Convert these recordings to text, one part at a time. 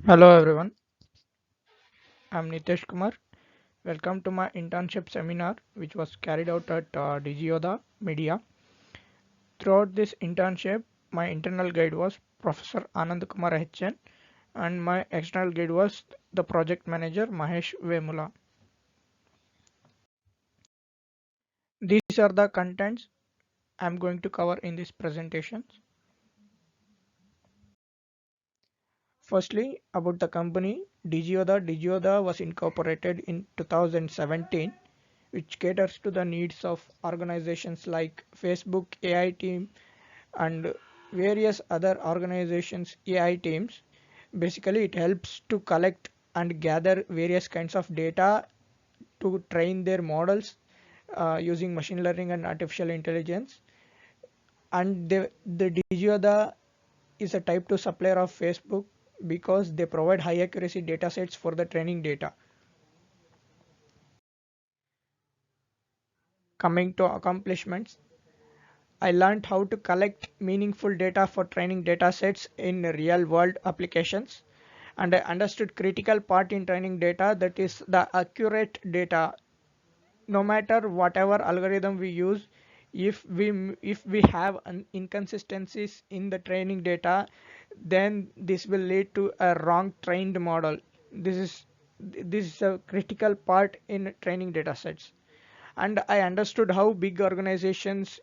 Hello everyone, I'm Nitesh Kumar. Welcome to my internship seminar, which was carried out at Digioda Media. Throughout this internship, my internal guide was Professor Anand Kumar HN, and my external guide was the project manager Mahesh Vemula. These are the contents I'm going to cover in this presentation. Firstly, about the company Digioda. Digioda was incorporated in 2017, which caters to the needs of organizations like Facebook AI team and various other organizations AI teams. Basically, it helps to collect and gather various kinds of data to train their models using machine learning and artificial intelligence. And the Digioda is a type 2 supplier of Facebook because they provide high accuracy datasets for the training data. Coming to accomplishments, I learned how to collect meaningful data for training datasets in real world applications, and I understood critical part in training data, that is the accurate data. No matter whatever algorithm we use, if we have an inconsistencies in the training data, then this will lead to a wrong trained model. This is a critical part in training data sets. And I understood how big organizations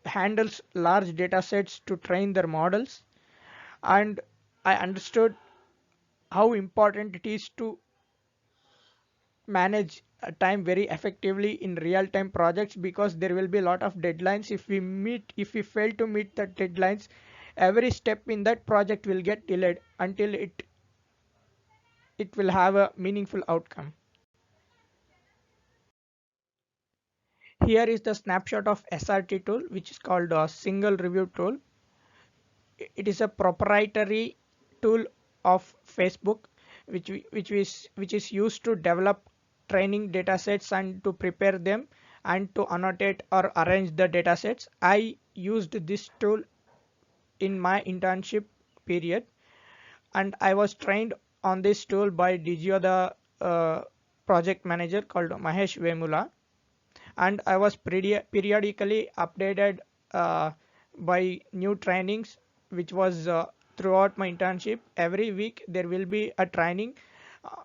handles large data sets to train their models, and I understood how important it is to manage time very effectively in real time projects, because there will be a lot of deadlines. If we fail to meet the deadlines, every step in that project will get delayed until it will have a meaningful outcome. Here is the snapshot of SRT tool, which is called a single review tool. It is a proprietary tool of Facebook, which is used to develop training data sets and to prepare them and to annotate or arrange the data sets. I used this tool in my internship period, and I was trained on this tool by Digio, the project manager called Mahesh Vemula, and I was periodically updated by new trainings, which was throughout my internship. Every week there will be a training uh,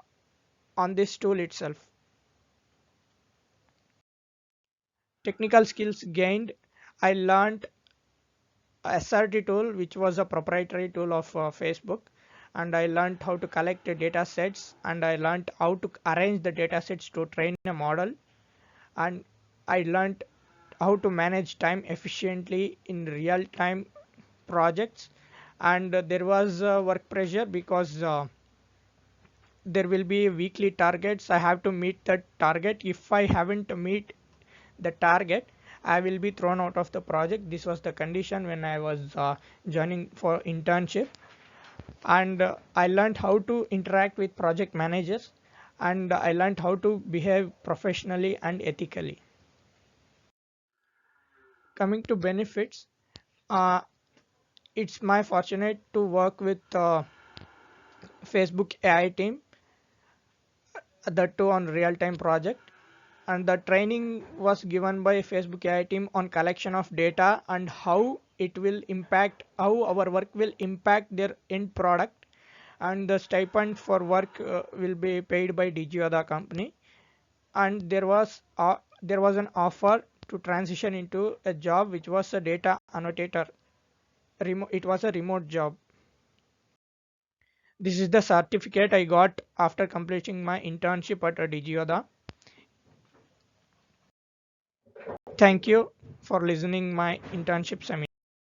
on this tool itself. Technical skills gained, I learned SRT tool, which was a proprietary tool of Facebook, and I learned how to collect the data sets, and I learned how to arrange the data sets to train a model, and I learned how to manage time efficiently in real time projects. And there was work pressure because there will be weekly targets. I have to meet that target. If I haven't meet the target, I will be thrown out of the project. This was the condition when I was joining for internship. And I learned how to interact with project managers, and I learned how to behave professionally and ethically. Coming to benefits, uh, it's my fortunate to work with Facebook AI team, that too on real-time project. And the training was given by Facebook AI team on collection of data and how our work will impact their end product. And the stipend for work will be paid by DGO, the company. And there was an offer to transition into a job which was a data annotator. It was a remote job. This is the certificate I got after completing my internship at Digioda. Thank you for listening my internship seminar.